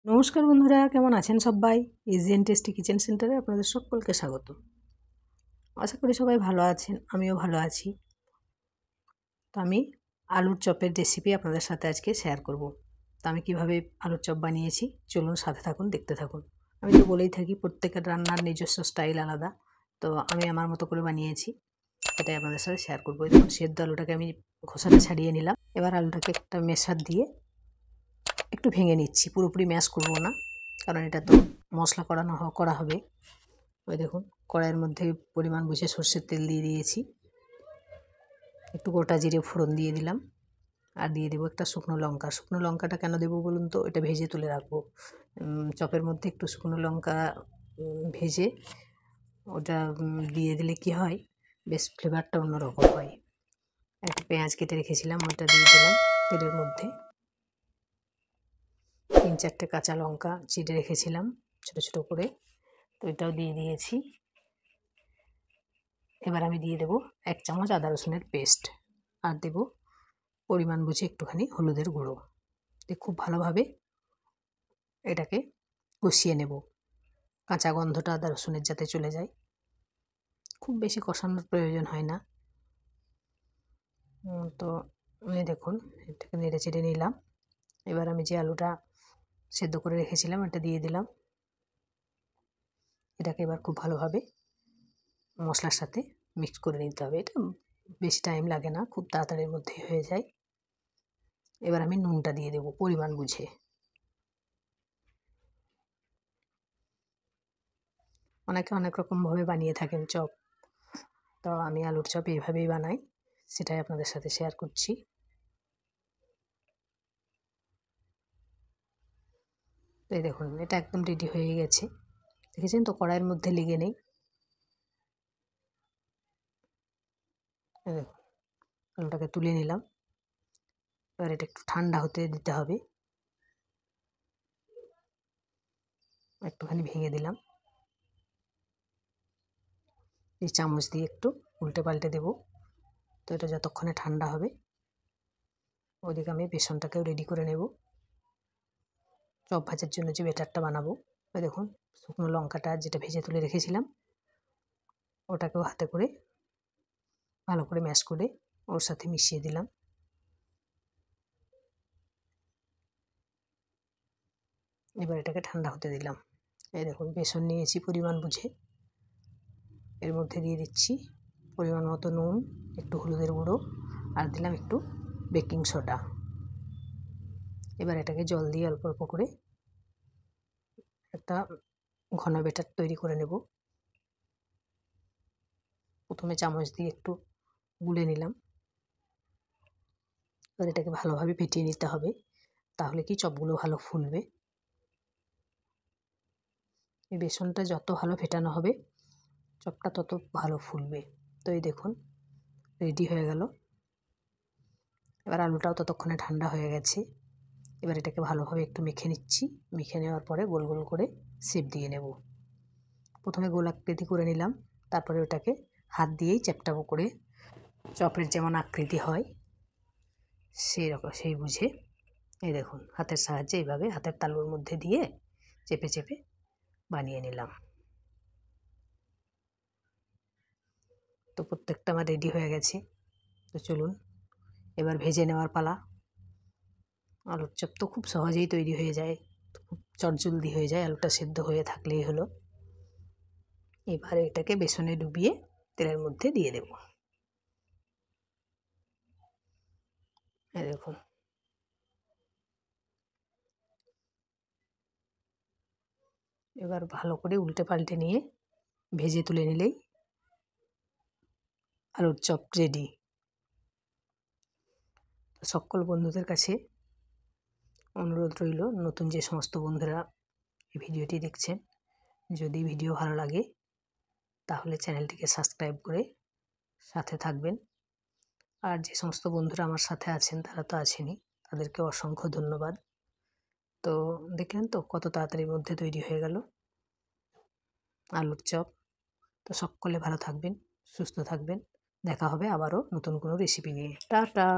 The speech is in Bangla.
নমস্কার বন্ধুরা, কেমন আছেন সবাই? ইজি অ্যান্ড টেস্টি কিচেন সেন্টারে আপনাদের সকলকে স্বাগত। আশা করি সবাই ভালো আছেন, আমিও ভালো আছি। তো আমি আলুর চপের রেসিপি আপনাদের সাথে আজকে শেয়ার করব। তো আমি কিভাবে আলুর চপ বানিয়েছি চলুন সাথে থাকুন, দেখতে থাকুন। আমি তো বলেই থাকি প্রত্যেকের রান্নার নিজস্ব স্টাইল আলাদা। তো আমি আমার মতো করে বানিয়েছি, এটাই আপনাদের সাথে শেয়ার করবো। দেখুন, সেদ্ধ আলুটাকে আমি খোসাটা ছাড়িয়ে নিলাম। এবার আলুটাকে একটা মেশার দিয়ে একটু ভেঙে নিচ্ছি, পুরোপুরি ম্যাশ করব না, কারণ এটা তো মশলা করা হবে। ওই দেখুন, কড়াইয়ের মধ্যে পরিমাণ বুঝে সর্ষের তেল দিয়ে দিয়েছি, একটু গোটা জিরে ফোড়ন দিয়ে দিলাম, আর দিয়ে দেবো একটা শুকনো লঙ্কা। শুকনো লঙ্কাটা কেন দেবো বলুন তো, এটা ভেজে তুলে রাখবো। চপের মধ্যে একটু শুকনো লঙ্কা ভেজে ওটা দিয়ে দিলে কি হয়, বেশ ফ্লেভারটা অন্যরকম হয়। একটা পেঁয়াজ কেটে রেখেছিলাম, ওটা দিয়ে দিলাম তেলের মধ্যে। 3-4টে কাঁচা লঙ্কা চিড়ে রেখেছিলাম ছোটো ছোটো করে, তো এটাও দিয়ে দিয়েছি। এবার আমি দিয়ে দেবো 1 চামচ আদা রসুনের পেস্ট, আর দেব পরিমাণ বুঝে একটুখানি হলুদের গুঁড়ো। দিয়ে খুব ভালোভাবে এটাকে কষিয়ে নেব, কাঁচা গন্ধটা আদা রসুনের যাতে চলে যায়। খুব বেশি কষানোর প্রয়োজন হয় না। তো এই দেখুন, এটাকে নেড়ে চেড়ে নিলাম। এবার আমি যে আলুটা সেদ্ধ করে রেখেছিলাম এটা দিয়ে দিলাম। এটাকে এবার খুব ভালোভাবে মশলার সাথে মিক্স করে নিতে হবে। এটা বেশি টাইম লাগে না, খুব তাড়াতাড়ির মধ্যেই হয়ে যায়। এবার আমি নুনটা দিয়ে দেবো পরিমাণ বুঝে। অনেকে অনেক রকমভাবে বানিয়ে থাকেন চপ, তো আমি আলুর চপ এইভাবেই বানাই, সেটাই আপনাদের সাথে শেয়ার করছি। তো এই দেখুন, এটা একদম রেডি হয়ে গেছে। দেখেছেন তো, কড়াইয়ের মধ্যে লেগে নেই। এই দেখুন, আলুটাকে তুলে নিলাম। এবার এটা একটু ঠান্ডা হতে দিতে হবে। একটুখানি ভেঙে দিলাম, এই চামচ দিয়ে একটু উল্টে পাল্টে দেবো। তো এটা যতক্ষণে ঠান্ডা হবে, ওইদিকে আমি বেসনটাকেও রেডি করে নেব চপ ভাজার জন্য যে ব্যাটারটা বানাবো। ওই দেখুন, শুকনো লঙ্কাটা যেটা ভেজে তুলে রেখেছিলাম ওটাকেও হাতে করে ভালো করে ম্যাশ করে ওর সাথে মিশিয়ে দিলাম। এবার এটাকে ঠান্ডা হতে দিলাম। এই দেখুন, বেসন নিয়েছি পরিমাণ বুঝে, এর মধ্যে দিয়ে দিচ্ছি পরিমাণ মতো নুন, একটু হলুদের গুঁড়ো, আর দিলাম একটু বেকিং সোডা। এবার এটাকে জল দিয়ে অল্প অল্প করে একটা ঘন ব্যাটার তৈরি করে নেব। প্রথমে চামচ দিয়ে একটু গুলে নিলাম। এবার এটাকে ভালোভাবে ফেটিয়ে নিতে হবে, তাহলে কি চপগুলো ভালো ফুলবে। এই বেসনটা যত ভালো ফেটানো হবে চপটা তত ভালো ফুলবে। তো এই দেখুন, রেডি হয়ে গেল। এবার আলুটাও ততক্ষণে ঠান্ডা হয়ে গেছে। এবার এটাকে ভালোভাবে একটু মেখে নিচ্ছি। মেখে নেওয়ার পরে গোল গোল করে শেপ দিয়ে নেব। প্রথমে গোল আকৃতি করে নিলাম, তারপরে ওটাকে হাত দিয়েই চ্যাপটা করে চপের যেমন আকৃতি হয় সেই বুঝে, এই দেখুন, হাতের সাহায্যে এইভাবে হাতের তালুর মধ্যে দিয়ে চেপে চেপে বানিয়ে নিলাম। তো প্রত্যেকটা আমার রেডি হয়ে গেছে। তো চলুন এবার ভেজে নেওয়ার পালা। আলুর চপ তো খুব সহজেই তৈরি হয়ে যায়, খুব চটজলদি হয়ে যায়, আলুটা সেদ্ধ হয়ে থাকলেই হলো। এবার এটাকে বেসনে ডুবিয়ে তেলের মধ্যে দিয়ে দেব। এই দেখুন, এবার ভালো করে উল্টে পাল্টে নিয়ে ভেজে তুলে নিলেই আলুর চপ রেডি। সকল বন্ধুদের কাছে অনুরোধ রইল, নতুন যে সমস্ত বন্ধুরা এই ভিডিওটি দেখছেন, যদি ভিডিও ভালো লাগে তাহলে চ্যানেলটিকে সাবস্ক্রাইব করে সাথে থাকবেন। আর যে সমস্ত বন্ধুরা আমার সাথে আছেন তারা তো আছেনই, তাদেরকে অসংখ্য ধন্যবাদ। তো দেখলেন তো কত তাড়াতাড়ির মধ্যে তৈরি হয়ে গেল আলুর চপ। তো সকলে ভালো থাকবেন, সুস্থ থাকবেন। দেখা হবে আবারও নতুন কোনো রেসিপি নিয়ে। টাটা।